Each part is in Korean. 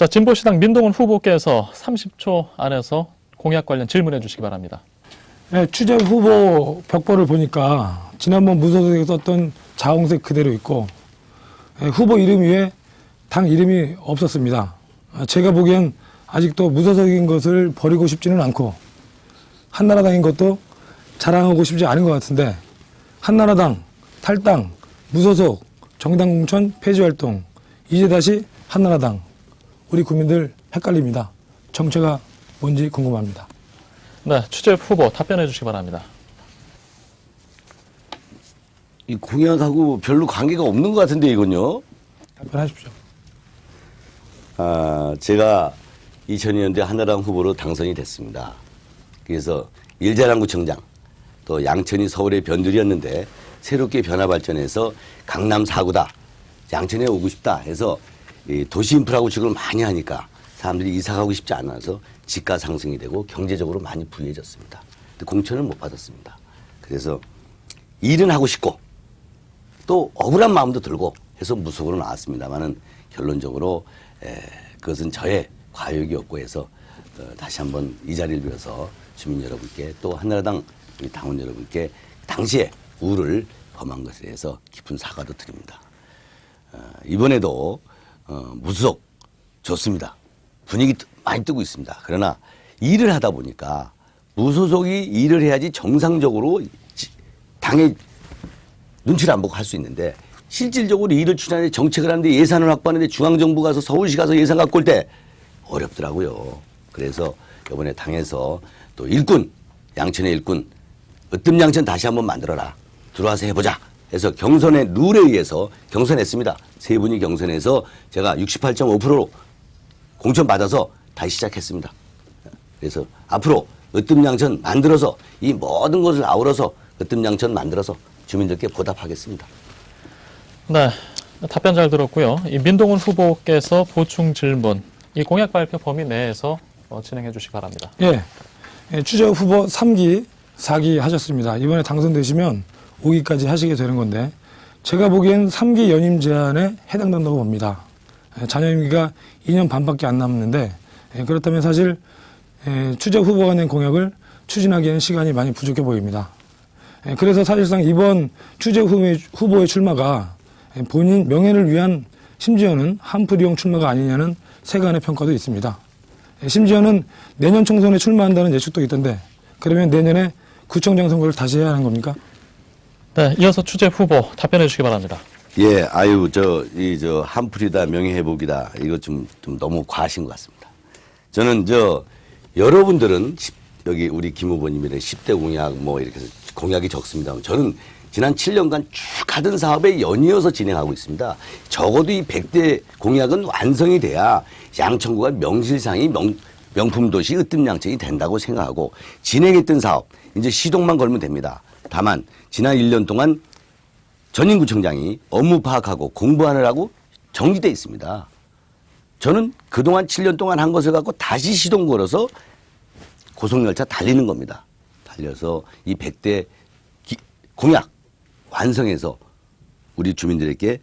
자, 진보신당 민동훈 후보께서 30초 안에서 공약 관련 질문해 주시기 바랍니다. 네, 추재 후보 벽보를 보니까 지난번 무소속에 썼던 자홍색 그대로 있고 후보 이름 위에 당 이름이 없었습니다. 제가 보기엔 아직도 무소속인 것을 버리고 싶지는 않고 한나라당인 것도 자랑하고 싶지 않은 것 같은데 한나라당, 탈당, 무소속, 정당 공천, 폐지활동 이제 다시 한나라당 우리 국민들 헷갈립니다. 정체가 뭔지 궁금합니다. 네, 추재 후보 답변해 주시기 바랍니다. 이 공약하고 별로 관계가 없는 것 같은데 이건요. 답변하십시오. 제가 2002년도에 한나라당 후보로 당선이 됐습니다. 그래서 일자랑구청장 또 양천이 서울의 변두리였는데 새롭게 변화 발전해서 강남 4구다. 양천에 오고 싶다 해서 이 도시 인프라 구축을 많이 하니까 사람들이 이사 가고 싶지 않아서 집가 상승이 되고 경제적으로 많이 부유해졌습니다. 근데 공천을 못 받았습니다. 그래서 일은 하고 싶고 또 억울한 마음도 들고 해서 무속으로 나왔습니다만은 결론적으로 그것은 저의 과욕이었고 해서 다시 한번 이 자리를 빌어서 주민 여러분께 또 한나라당 우리 당원 여러분께 당시에 우를 범한 것에 대해서 깊은 사과도 드립니다. 이번에도 무소속 좋습니다. 분위기 많이 뜨고 있습니다. 그러나 일을 하다 보니까 무소속이 일을 해야지 정상적으로 당의 눈치를 안 보고 할 수 있는데 실질적으로 일을 추진하는데 정책을 하는데 예산을 확보하는데 중앙정부 가서 서울시 가서 예산 갖고 올 때 어렵더라고요. 그래서 이번에 당에서 또 일꾼, 양천의 일꾼, 으뜸양천 다시 한번 만들어라. 들어와서 해보자. 해서 경선의 룰에 의해서 경선했습니다. 세 분이 경선해서 제가 68.5%로 공천 받아서 다시 시작했습니다. 그래서 앞으로 으뜸양천 만들어서 이 모든 것을 아우러서 으뜸양천 만들어서 주민들께 보답하겠습니다. 네, 답변 잘 들었고요. 이 민동훈 후보께서 보충 질문, 이 공약 발표 범위 내에서 진행해 주시기 바랍니다. 예, 추재 후보 3기, 4기 하셨습니다. 이번에 당선되시면 5기까지 하시게 되는 건데 제가 보기엔 3기 연임 제한에 해당된다고 봅니다. 자녀 임기가 2년 반밖에 안 남는데 그렇다면 사실 추재 후보가 낸 공약을 추진하기에는 시간이 많이 부족해 보입니다. 그래서 사실상 이번 추재 후보의 출마가 본인 명예를 위한 심지어는 한풀이용 출마가 아니냐는 세간의 평가도 있습니다. 심지어는 내년 총선에 출마한다는 예측도 있던데 그러면 내년에 구청장 선거를 다시 해야 하는 겁니까? 네, 이어서 추재 후보 답변해 주시기 바랍니다. 예, 한풀이다, 명예회복이다. 이거 좀 너무 과하신 것 같습니다. 저는 여러분들은 여기 우리 김 후보님이랑 10대 공약 이렇게 해서 공약이 적습니다. 저는 지난 7년간 쭉 하던 사업에 연이어서 진행하고 있습니다. 적어도 이 100대 공약은 완성이 돼야 양천구가 명실상이 명품 도시 으뜸양천이 된다고 생각하고 진행했던 사업 이제 시동만 걸면 됩니다. 다만 지난 1년 동안 전인구청장이 업무 파악하고 공부하느라고 정지돼 있습니다. 저는 그동안 7년 동안 한 것을 갖고 다시 시동 걸어서 고속열차 달리는 겁니다. 달려서 이 100대 공약 완성해서 우리 주민들에게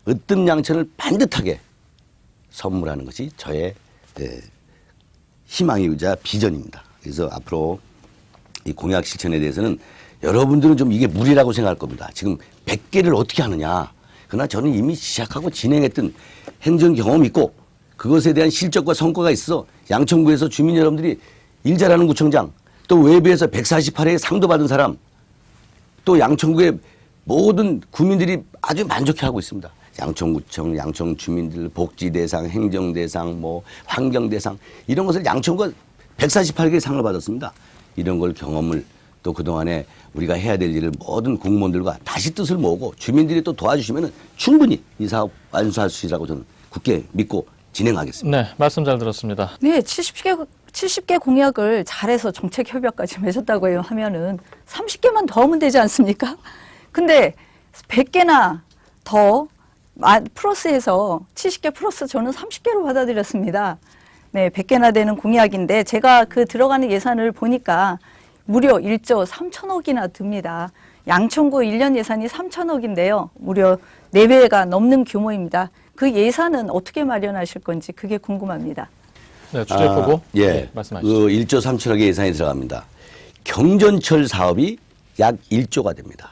으뜸양천을 반듯하게 선물하는 것이 저의 희망이자 비전입니다. 그래서 앞으로 이 공약 실천에 대해서는 여러분들은 좀 이게 무리라고 생각할 겁니다. 지금 100개를 어떻게 하느냐. 그러나 저는 이미 시작하고 진행했던 행정 경험이 있고 그것에 대한 실적과 성과가 있어 양천구에서 주민 여러분들이 일 잘하는 구청장 또 외부에서 148회에 상도 받은 사람 또 양천구의 모든 구민들이 아주 만족해하고 있습니다. 양천구청, 양천 주민들 복지대상, 행정대상, 환경대상 이런 것을 양천구가 148개의 상을 받았습니다. 이런 걸 경험을 또 그동안에 우리가 해야 될 일을 모든 공무원들과 다시 뜻을 모으고 주민들이 또 도와주시면 충분히 이 사업 완수할 수 있으라고 저는 굳게 믿고 진행하겠습니다. 네, 말씀 잘 들었습니다. 네, 70개 공약을 잘해서 정책 협약까지 맺었다고 하면은 30개만 더 하면 되지 않습니까? 근데 100개나 더 플러스해서 70개 플러스 저는 30개로 받아들였습니다. 네, 100개나 되는 공약인데 제가 그 들어가는 예산을 보니까 무려 1조 3천억이나 듭니다. 양천구 1년 예산이 3천억인데요. 무려 4배가 넘는 규모입니다. 그 예산은 어떻게 마련하실 건지 그게 궁금합니다. 네, 주재 후보. 예. 네, 말씀하시죠. 그 1조 3천억의 예산이 들어갑니다. 경전철 사업이 약 1조가 됩니다.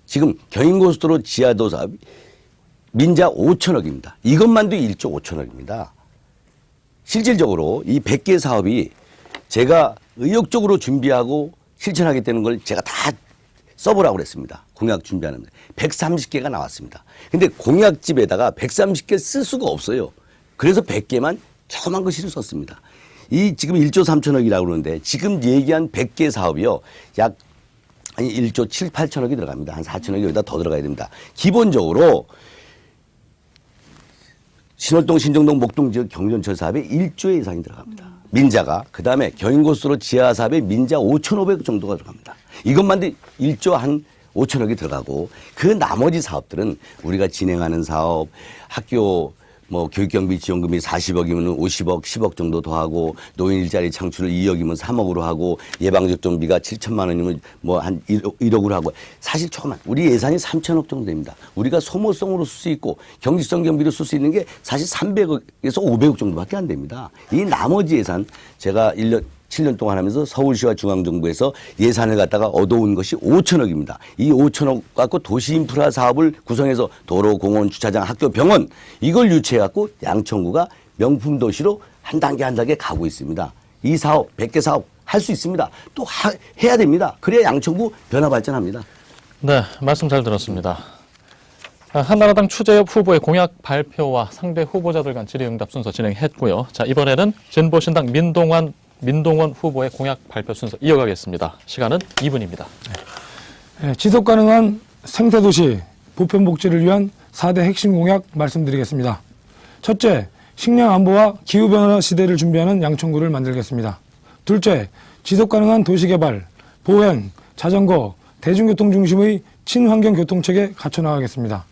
지금 경인고속도로 지하도 사업이 민자 5천억입니다. 이것만도 1조 5천억입니다. 실질적으로 이 100개 사업이 제가 의욕적으로 준비하고 실천하겠다는 걸 제가 다 써보라고 그랬습니다. 공약 준비하는데 130개가 나왔습니다. 근데 공약집에다가 130개 쓸 수가 없어요. 그래서 100개만 조그만 거 실을 썼습니다. 이 지금 1조 3천억이라고 그러는데 지금 얘기한 100개 사업이요. 약 1조 7, 8천억이 들어갑니다. 한 4천억이 여기다 더 들어가야 됩니다. 기본적으로 신월동, 신정동, 목동 지역 경전철 사업에 1조의 예산이 들어갑니다. 민자가. 그다음에 경인고속도로 지하 사업에 민자 5,500억 정도가 들어갑니다. 이것만도 1조 한 5천억이 들어가고 그 나머지 사업들은 우리가 진행하는 사업, 학교 뭐 교육경비 지원금이 40억이면 50억, 10억 정도 더하고 노인 일자리 창출을 2억이면 3억으로 하고 예방접종비가 7천만 원이면 뭐 한 1억으로 하고 사실 조금만 우리 예산이 3천억 정도 됩니다. 우리가 소모성으로 쓸 수 있고 경지성 경비로 쓸 수 있는 게 사실 300억에서 500억 정도밖에 안 됩니다. 이 나머지 예산 제가 7년 동안 하면서 서울시와 중앙정부에서 예산을 갖다가 얻어온 것이 5천억입니다. 이 5천억 갖고 도시 인프라 사업을 구성해서 도로, 공원, 주차장, 학교, 병원 이걸 유치해 갖고 양천구가 명품 도시로 한 단계 한 단계 가고 있습니다. 이 사업, 100개 사업 할 수 있습니다. 또 해야 됩니다. 그래야 양천구 변화 발전합니다. 네, 말씀 잘 들었습니다. 한나라당 추재엽 후보의 공약 발표와 상대 후보자들 간 질의응답 순서 진행했고요. 자, 이번에는 진보신당 민동원 후보의 공약 발표 순서 이어가겠습니다. 시간은 2분입니다. 네, 지속 가능한 생태도시 보편복지를 위한 4대 핵심 공약 말씀드리겠습니다. 첫째, 식량 안보와 기후변화 시대를 준비하는 양천구를 만들겠습니다. 둘째, 지속 가능한 도시개발, 보행, 자전거, 대중교통 중심의 친환경 교통체계 갖춰나가겠습니다.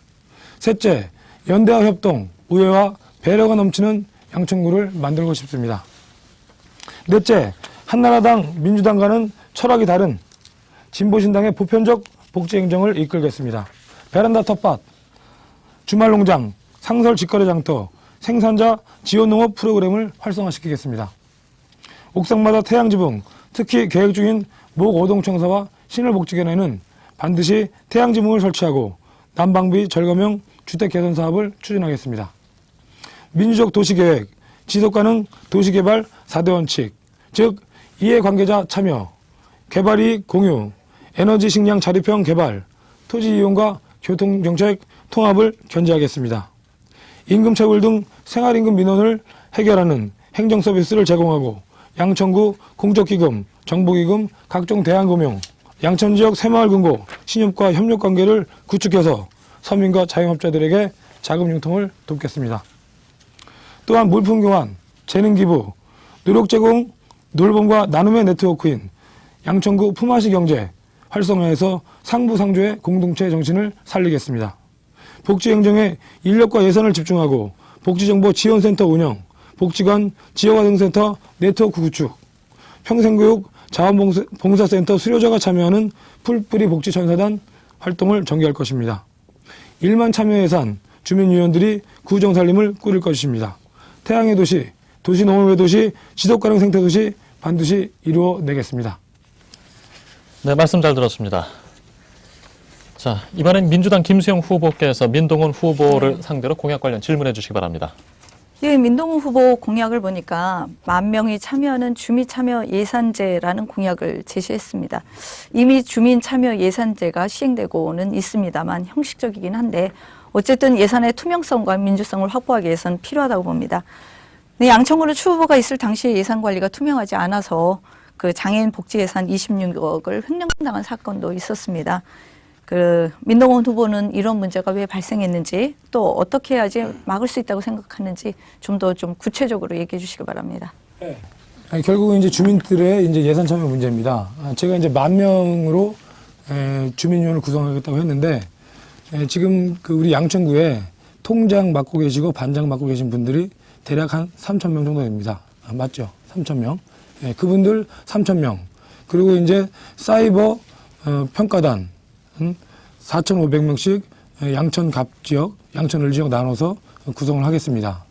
셋째, 연대와 협동, 우애와 배려가 넘치는 양천구를 만들고 싶습니다. 넷째, 한나라당, 민주당과는 철학이 다른 진보신당의 보편적 복지행정을 이끌겠습니다. 베란다 텃밭, 주말농장, 상설 직거래 장터, 생산자 지원농업 프로그램을 활성화시키겠습니다. 옥상마다 태양지붕, 특히 계획 중인 목 오동청사와 신월복지견에는 반드시 태양지붕을 설치하고 난방비 절감형 주택개선 사업을 추진하겠습니다. 민주적 도시계획, 지속가능 도시개발 4대 원칙, 즉 이해관계자 참여, 개발이익 공유, 에너지 식량 자립형 개발, 토지 이용과 교통정책 통합을 견제하겠습니다. 임금체불 등 생활임금 민원을 해결하는 행정서비스를 제공하고 양천구 공적기금, 정부기금, 각종 대안금융, 양천지역 새마을 금고, 신협과 협력관계를 구축해서 서민과 자영업자들에게 자금 융통을 돕겠습니다. 또한 물품 교환, 재능 기부, 노력 제공, 놀봄과 나눔의 네트워크인 양천구 품앗이 경제 활성화해서 상부상조의 공동체 정신을 살리겠습니다. 복지행정에 인력과 예산을 집중하고 복지정보 지원센터 운영, 복지관 지역화등센터 네트워크 구축, 평생교육 자원봉사센터 수료자가 참여하는 풀뿌리 복지천사단 활동을 전개할 것입니다. 1만 참여 예산, 주민위원들이 구정살림을 꾸릴 것입니다. 태양의 도시, 도시농업의 도시, 지속가능 생태도시 반드시 이루어내겠습니다. 네, 말씀 잘 들었습니다. 자, 이번엔 민주당 김수영 후보께서 민동원 후보를 상대로 공약 관련 질문해 주시기 바랍니다. 예, 민동훈 후보 공약을 보니까 10,000명이 참여하는 주민참여 예산제라는 공약을 제시했습니다. 이미 주민참여 예산제가 시행되고는 있습니다만 형식적이긴 한데 어쨌든 예산의 투명성과 민주성을 확보하기 위해서는 필요하다고 봅니다. 양천구는 추 후보가 있을 당시에 예산 관리가 투명하지 않아서 그 장애인 복지 예산 26억을 횡령당한 사건도 있었습니다. 민동원 후보는 이런 문제가 왜 발생했는지 또 어떻게 해야지 막을 수 있다고 생각하는지 좀 더 좀 구체적으로 얘기해 주시기 바랍니다. 네. 결국은 이제 주민들의 이제 예산 참여 문제입니다. 제가 이제 10,000명으로 주민위원을 구성하겠다고 했는데 지금 그 우리 양천구에 통장 맡고 계시고 반장 맡고 계신 분들이 대략 한 3,000명 정도 됩니다. 맞죠? 3,000명. 그분들 3,000명. 그리고 이제 사이버 평가단 4,500명씩 양천 갑 지역, 양천 을 지역 나눠서 구성을 하겠습니다.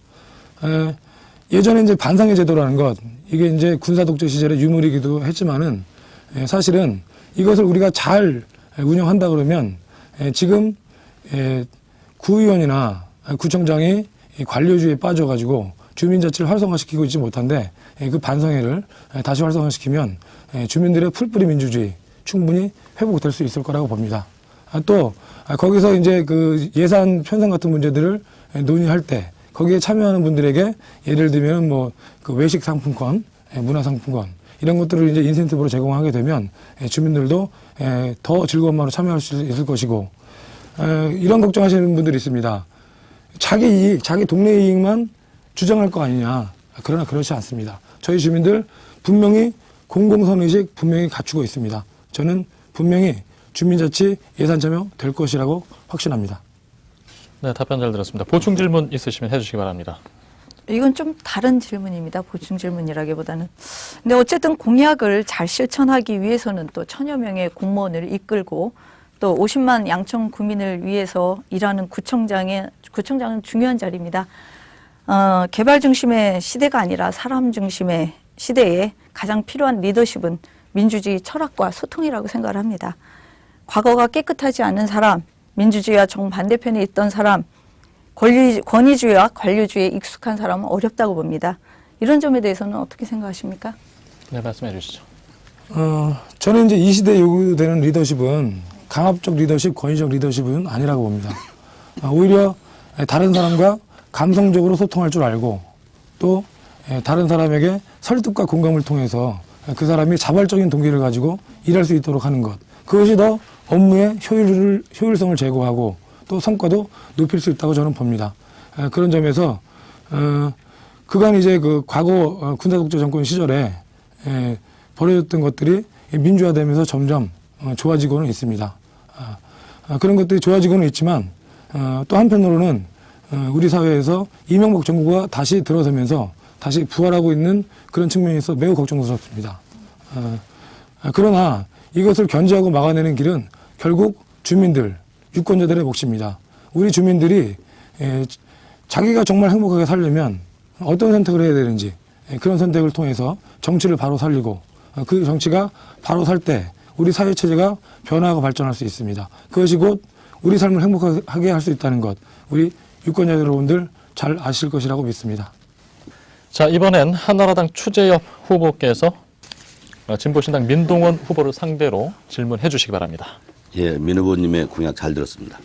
예전에 이제 반상회 제도라는 것, 이게 이제 군사 독재 시절의 유물이기도 했지만은 사실은 이것을 우리가 잘 운영한다 그러면 지금 구의원이나 구청장이 관료주의에 빠져가지고 주민자치를 활성화시키고 있지 못한데 그 반상회를 다시 활성화시키면 주민들의 풀뿌리 민주주의 충분히 회복될 수 있을 거라고 봅니다. 또 거기서 이제 그 예산 편성 같은 문제들을 논의할 때 거기에 참여하는 분들에게 예를 들면 뭐 그 외식 상품권, 문화 상품권 이런 것들을 이제 인센티브로 제공하게 되면 주민들도 더 즐거운 마음으로 참여할 수 있을 것이고 이런 걱정하시는 분들이 있습니다. 자기 이익, 자기 동네 이익만 주장할 거 아니냐. 그러나 그렇지 않습니다. 저희 주민들 분명히 공공선의식 분명히 갖추고 있습니다. 저는 분명히 주민자치 예산 참여 될 것이라고 확신합니다. 네, 답변 잘 들었습니다. 보충 질문 있으시면 해주시기 바랍니다. 이건 좀 다른 질문입니다. 보충 질문이라기보다는. 근데 어쨌든 공약을 잘 실천하기 위해서는 또 천여 명의 공무원을 이끌고 또 50만 양천 구민을 위해서 일하는 구청장은 중요한 자리입니다. 개발 중심의 시대가 아니라 사람 중심의 시대에 가장 필요한 리더십은 민주주의 철학과 소통이라고 생각을 합니다. 과거가 깨끗하지 않은 사람, 민주주의와 정반대편에 있던 사람, 권위주의와 관료주의에 익숙한 사람은 어렵다고 봅니다. 이런 점에 대해서는 어떻게 생각하십니까? 네, 말씀해 주시죠. 저는 이제 이 시대에 요구되는 리더십은 강압적 리더십, 권위적 리더십은 아니라고 봅니다. 오히려 다른 사람과 감성적으로 소통할 줄 알고 또 다른 사람에게 설득과 공감을 통해서 그 사람이 자발적인 동기를 가지고 일할 수 있도록 하는 것. 그것이 더 업무의 효율성을 제고하고 또 성과도 높일 수 있다고 저는 봅니다. 그런 점에서 그간 이제 그 과거 군사독재 정권 시절에 벌어졌던 것들이 민주화되면서 점점 좋아지고는 있습니다. 그런 것들이 좋아지고는 있지만 또 한편으로는 우리 사회에서 이명박 정부가 다시 들어서면서 다시 부활하고 있는 그런 측면이 있어 매우 걱정스럽습니다. 그러나 이것을 견제하고 막아내는 길은 결국 주민들, 유권자들의 몫입니다. 우리 주민들이 자기가 정말 행복하게 살려면 어떤 선택을 해야 되는지 그런 선택을 통해서 정치를 바로 살리고 그 정치가 바로 살 때 우리 사회체제가 변화하고 발전할 수 있습니다. 그것이 곧 우리 삶을 행복하게 할 수 있다는 것, 우리 유권자 여러분들 잘 아실 것이라고 믿습니다. 자, 이번엔 한나라당 추재엽 후보께서 진보신당 민동원 후보를 상대로 질문해 주시기 바랍니다. 예, 민 후보님의 공약 잘 들었습니다.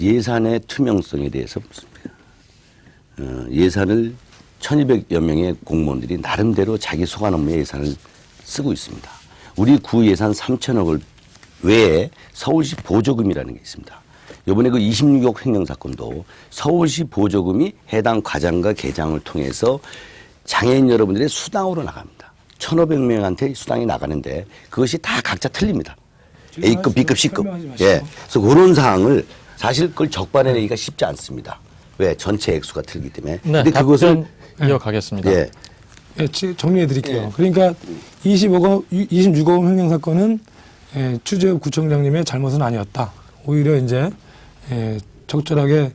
예산의 투명성에 대해서 묻습니다. 예산을 1200여 명의 공무원들이 나름대로 자기 소관 업무에 예산을 쓰고 있습니다. 우리 구 예산 3천억을 외에 서울시 보조금이라는 게 있습니다. 이번에 그 26억 횡령 사건도 서울시 보조금이 해당 과장과 계장을 통해서 장애인 여러분들의 수당으로 나갑니다. 1,500명한테 수당이 나가는데 그것이 다 각자 틀립니다. A급, B급, C급. 예. 그래서 그런 사항을 사실 그걸 적발해내기가 쉽지 않습니다. 왜? 전체 액수가 틀리기 때문에. 네, 근데 그것을 이어가겠습니다. 예. 예, 정리해 드릴게요. 그러니까 26억 횡령 사건은 추재엽 구청장님의 잘못은 아니었다. 오히려 이제 적절하게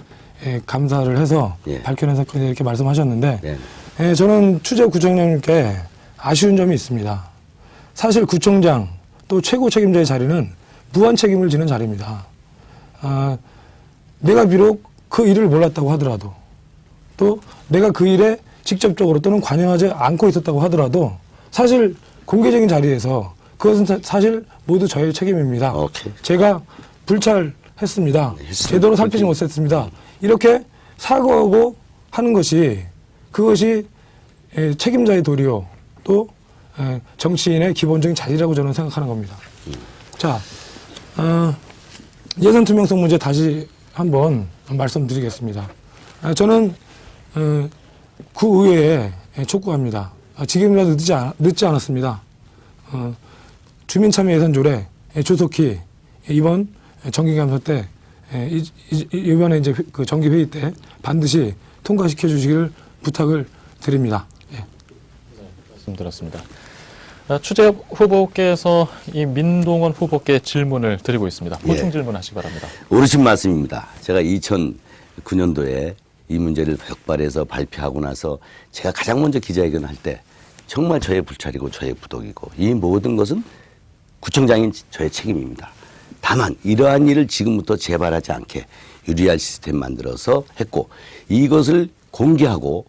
감사를 해서 예. 밝혀낸 사건이 이렇게 말씀하셨는데 네. 저는 추재엽 구청장님께 아쉬운 점이 있습니다. 사실 구청장 또 최고 책임자의 자리는 무한 책임을 지는 자리입니다. 내가 비록 그 일을 몰랐다고 하더라도 또 내가 그 일에 직접적으로 또는 관여하지 않고 있었다고 하더라도 사실 공개적인 자리에서 그것은 사실 모두 저의 책임입니다. 오케이. 제가 불찰했습니다. 네, 제대로 살피지 못했습니다. 이렇게 사과하고 하는 것이 그것이 책임자의 도리요 또 정치인의 기본적인 자질이라고 저는 생각하는 겁니다. 자, 예산 투명성 문제 다시 한번 말씀드리겠습니다. 저는 구의회에 촉구합니다. 지금이라도 늦지 않았습니다. 주민참여예산조례 조속히 이번 정기감사 때 이번에 이제 그 정기회의 때 반드시 통과시켜 주시기를 부탁을 드립니다. 예. 말씀드렸습니다. 추재엽 후보께서 이 민동원 후보께 질문을 드리고 있습니다. 보충 예. 질문하시기 바랍니다. 어르신 말씀입니다. 제가 2009년도에 이 문제를 벽발해서 발표하고 나서 제가 가장 먼저 기자회견할 때 정말 저의 불찰이고 저의 부덕이고 이 모든 것은 구청장인 저의 책임입니다. 다만 이러한 일을 지금부터 재발하지 않게 유리할 시스템 만들어서 했고 이것을 공개하고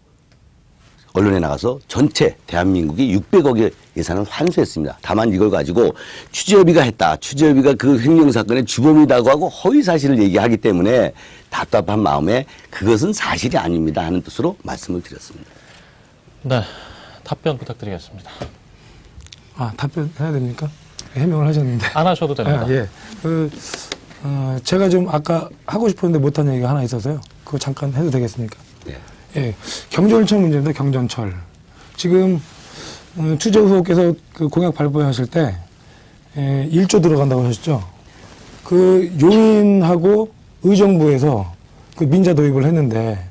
언론에 나가서 전체 대한민국이 600억의 예산을 환수했습니다. 다만 이걸 가지고 취재협의가 했다. 취재협의가 그 횡령사건의 주범이라고 하고 허위사실을 얘기하기 때문에 답답한 마음에 그것은 사실이 아닙니다 하는 뜻으로 말씀을 드렸습니다. 네, 답변 부탁드리겠습니다. 아, 답변해야 됩니까? 해명을 하셨는데. 안 하셔도 됩니다. 예. 제가 좀 아까 하고 싶었는데 못한 얘기가 하나 있어서요. 그거 잠깐 해도 되겠습니까? 네. 예. 경전철 문제입니다. 경전철. 지금 추재 후보께서 그 공약 발표하실 때 1조 들어간다고 하셨죠. 그 용인하고 의정부에서 그 민자 도입을 했는데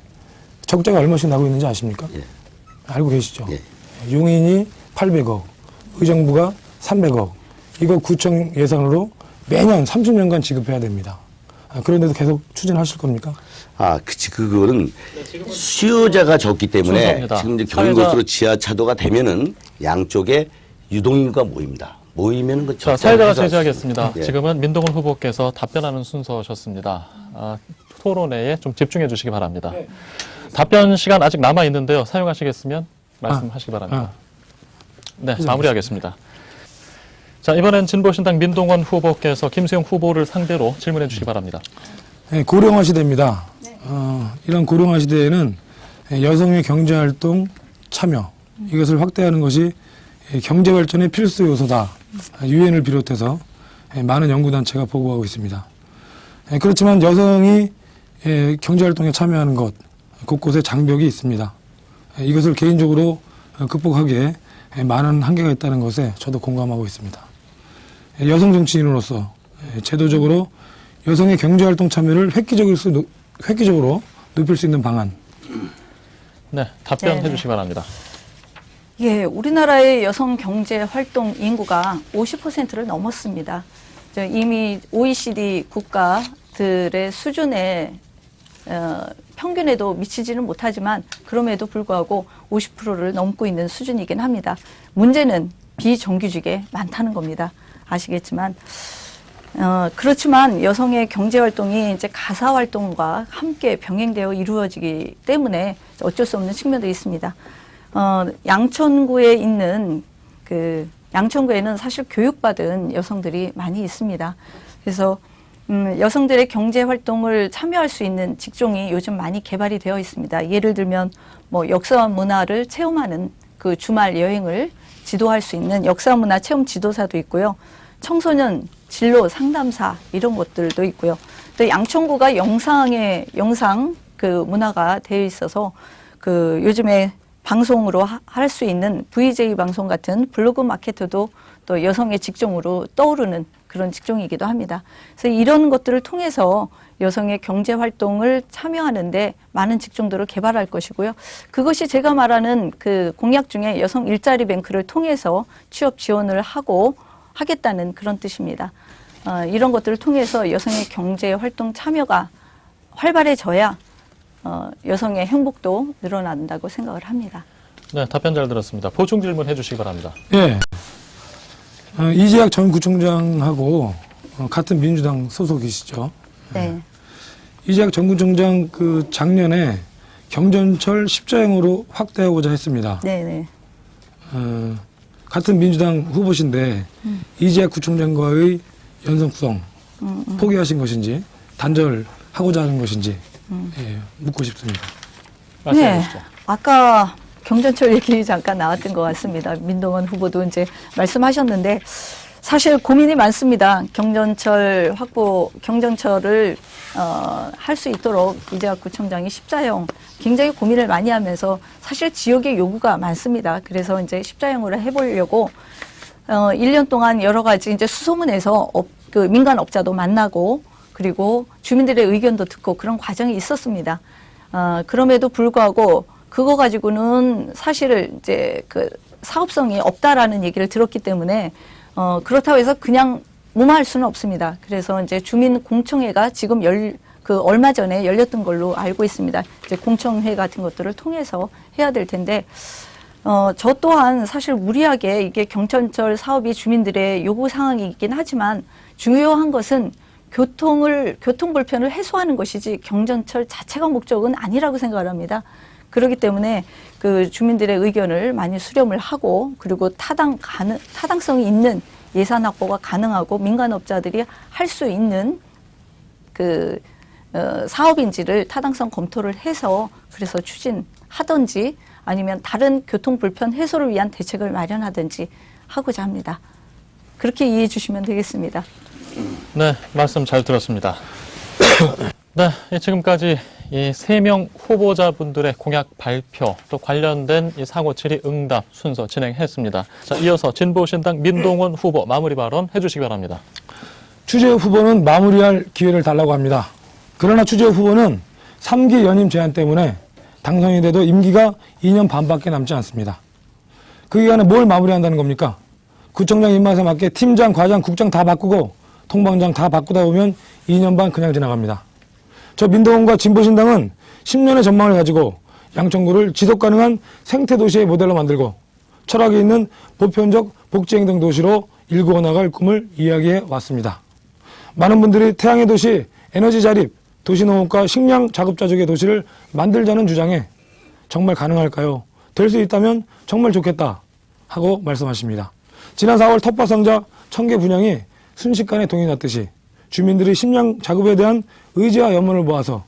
적자가 얼마씩 나고 있는지 아십니까? 예. 알고 계시죠? 예. 용인이 800억, 의정부가 300억. 이거 구청 예산으로 매년 30년간 지급해야 됩니다. 그런데도 계속 추진하실 겁니까? 그거는 수요자가 적기 때문에 순서입니다. 지금 이제 경인고속도로 지하차도가 되면은 양쪽에 유동인구가 모입니다. 모이면 그 자, 적자를 사회자가 해소할 수 제지하겠습니다. 있습니다. 예. 지금은 민동훈 후보께서 답변하는 순서셨습니다. 토론회에 좀 집중해 주시기 바랍니다. 답변 시간 아직 남아 있는데요. 사용하시겠으면 말씀하시기 바랍니다. 네, 마무리하겠습니다. 자, 이번엔 진보신당 민동원 후보께서 김수영 후보를 상대로 질문해 주시기 바랍니다. 네, 고령화 시대입니다. 이런 고령화 시대에는 여성의 경제활동 참여 이것을 확대하는 것이 경제발전의 필수 요소다. 유엔을 비롯해서 많은 연구단체가 보고하고 있습니다. 그렇지만 여성이 경제활동에 참여하는 것 곳곳에 장벽이 있습니다. 이것을 개인적으로 극복하기에 많은 한계가 있다는 것에 저도 공감하고 있습니다. 여성 정치인으로서 제도적으로 여성의 경제활동 참여를 획기적으로 높일 수 있는 방안. 네, 답변해 네네. 주시기 바랍니다. 예, 우리나라의 여성 경제 활동 인구가 50%를 넘었습니다. 이미 OECD 국가들의 수준의 평균에도 미치지는 못하지만 그럼에도 불구하고 50%를 넘고 있는 수준이긴 합니다. 문제는 비정규직에 많다는 겁니다. 아시겠지만 그렇지만 여성의 경제 활동이 이제 가사 활동과 함께 병행되어 이루어지기 때문에 어쩔 수 없는 측면도 있습니다. 양천구에 있는 양천구에는 사실 교육받은 여성들이 많이 있습니다. 그래서 여성들의 경제 활동을 참여할 수 있는 직종이 요즘 많이 개발이 되어 있습니다. 예를 들면 뭐 역사와 문화를 체험하는 그 주말 여행을 지도할 수 있는 역사 문화 체험 지도사도 있고요. 청소년 진로 상담사 이런 것들도 있고요. 또 양천구가 영상 그 문화가 되어 있어서 그 요즘에 방송으로 할 수 있는 VJ 방송 같은 블로그 마케터도 또 여성의 직종으로 떠오르는 그런 직종이기도 합니다. 그래서 이런 것들을 통해서 여성의 경제 활동을 참여하는데 많은 직종들을 개발할 것이고요. 그것이 제가 말하는 그 공약 중에 여성 일자리 뱅크를 통해서 취업 지원을 하겠다는 그런 뜻입니다. 이런 것들을 통해서 여성의 경제 활동 참여가 활발해져야 여성의 행복도 늘어난다고 생각을 합니다. 네, 답변 잘 들었습니다. 보충 질문 해주시기 바랍니다. 예. 이재학 전 구청장하고 같은 민주당 소속이시죠. 네. 이재학 전 구청장 그 작년에 경전철 십자형으로 확대하고자 했습니다. 네네. 같은 민주당 후보신데 이재학 구청장과의 연속성 포기하신 것인지 단절하고자 하는 것인지 예, 묻고 싶습니다. 말씀해 네. 주시죠. 아까 경전철 얘기 잠깐 나왔던 것 같습니다. 민동원 후보도 이제 말씀하셨는데 사실 고민이 많습니다. 경전철을 할 수 있도록 이재학 구청장이 십자형 굉장히 고민을 많이 하면서 사실 지역의 요구가 많습니다. 그래서 이제 십자형으로 해보려고 1년 동안 여러 가지 이제 수소문해서 그 민간 업자도 만나고 그리고 주민들의 의견도 듣고 그런 과정이 있었습니다. 그럼에도 불구하고 그거 가지고는 사실 이제 그 사업성이 없다라는 얘기를 들었기 때문에 그렇다고 해서 그냥 무마할 수는 없습니다. 그래서 이제 주민 공청회가 지금 그 얼마 전에 열렸던 걸로 알고 있습니다. 이제 공청회 같은 것들을 통해서 해야 될 텐데, 저 또한 사실 무리하게 이게 경천철 사업이 주민들의 요구 사항이긴 하지만 중요한 것은 교통 불편을 해소하는 것이지 경전철 자체가 목적은 아니라고 생각을 합니다. 그렇기 때문에 그 주민들의 의견을 많이 수렴을 하고 그리고 타당성이 있는 예산 확보가 가능하고 민간업자들이 할 수 있는 그 사업인지를 타당성 검토를 해서 그래서 추진하든지 아니면 다른 교통 불편 해소를 위한 대책을 마련하든지 하고자 합니다. 그렇게 이해해 주시면 되겠습니다. 네, 말씀 잘 들었습니다. 네, 지금까지 이 3명 후보자분들의 공약 발표 또 관련된 이 사고 질의 응답 순서 진행했습니다. 자, 이어서 진보신당 민동원 후보 마무리 발언 해주시기 바랍니다. 추재혁 후보는 마무리할 기회를 달라고 합니다. 그러나 추재혁 후보는 3기 연임 제한 때문에 당선이 돼도 임기가 2년 반밖에 남지 않습니다. 그 기간에 뭘 마무리한다는 겁니까? 구청장 입맛에 맞게 팀장, 과장, 국장 다 바꾸고 통방장 다 바꾸다 보면 2년 반 그냥 지나갑니다. 저 민동원과 진보신당은 10년의 전망을 가지고 양천구를 지속가능한 생태도시의 모델로 만들고 철학이 있는 보편적 복지행동 도시로 일구어 나갈 꿈을 이야기해 왔습니다. 많은 분들이 태양의 도시, 에너지 자립, 도시농업과 식량 자급자족의 도시를 만들자는 주장에 정말 가능할까요? 될 수 있다면 정말 좋겠다 하고 말씀하십니다. 지난 4월 텃밭상자 1000개 분양이 순식간에 동이 났듯이 주민들이 식량 자급에 대한 의지와 염원을 모아서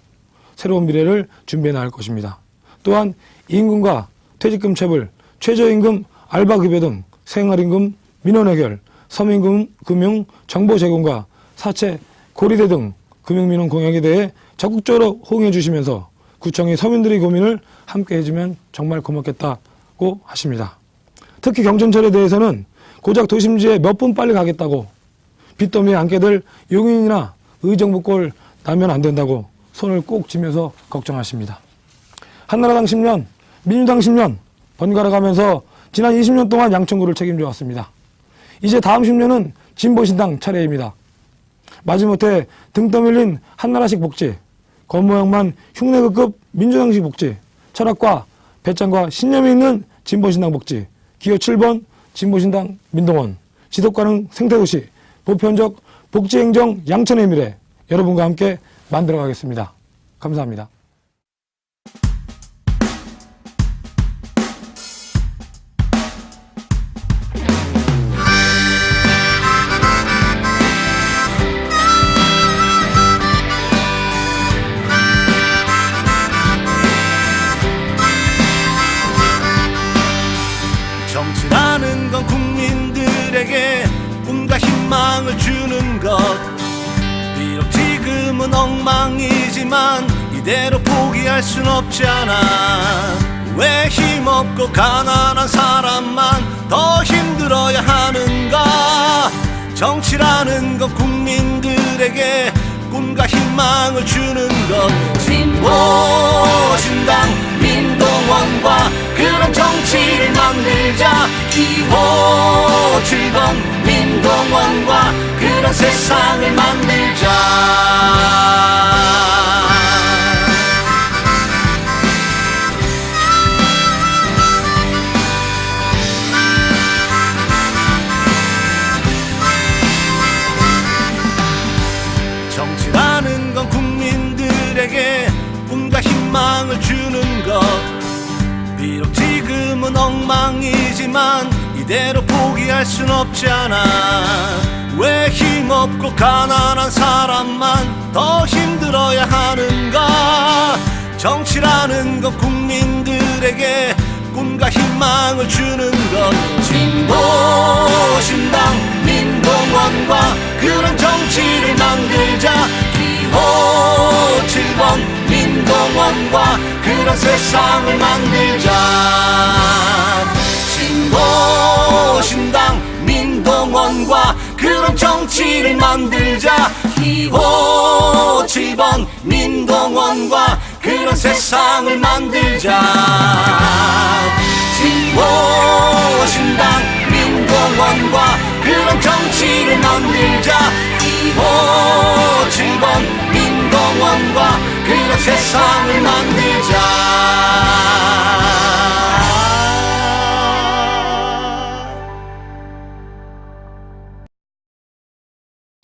새로운 미래를 준비해 나갈 것입니다. 또한 임금과 퇴직금 체불, 최저임금, 알바급여 등 생활임금, 민원 해결, 서민금, 금융, 정보 제공과 사채, 고리대 등 금융민원 공약에 대해 적극적으로 호응해 주시면서 구청이 서민들의 고민을 함께 해주면 정말 고맙겠다고 하십니다. 특히 경전철에 대해서는 고작 도심지에 몇 분 빨리 가겠다고 빚더미에 앉게 될 용인이나 의정부꼴 나면 안 된다고 손을 꼭 쥐면서 걱정하십니다. 한나라당 10년, 민주당 10년 번갈아 가면서 지난 20년 동안 양천구를 책임져 왔습니다. 이제 다음 10년은 진보신당 차례입니다. 마지못해 등 떠밀린 한나라식 복지, 겉모양만 흉내급급 민주당식 복지, 철학과 배짱과 신념이 있는 진보신당 복지, 기호 7번 진보신당 민동원, 지속가능 생태도시, 보편적 복지행정 양천의 미래 여러분과 함께 만들어가겠습니다. 감사합니다. 정치라는 건 국민들에게 꿈과 희망을 주는 것. 비록 지금은 엉망이지만 이대로 포기할 순 없잖아. 왜 힘없고 가난한 사람만 더 힘들어야 하는가. 정치라는 건 국민들에게 꿈과 희망을 주는 것. 진보신당 민동원과 그런 정치를 만들자. 기호 7번 민동원과 그런 세상을 만들자. 정치라는 건 국민들에게 꿈과 희망을 주는 것. 비록 지금은 엉망이지만 이대로 포기할 순 없잖아. 왜 힘없고 가난한 사람만 더 힘들어야 하는가. 정치라는 건 국민들에게 꿈과 희망을 주는 것. 진보신당 민동원과 그런 정치를 만들자. 기호 7번 민동원과 그런 세상을 만들자. 진보신당 민동원과 그런 정치를 만들자. 기호 7번 민동원과 그런 세상을 만들자. 진보신당 민동원과 그런 정치를 만들자. 기호 7번 민동원과 민주당을 만들자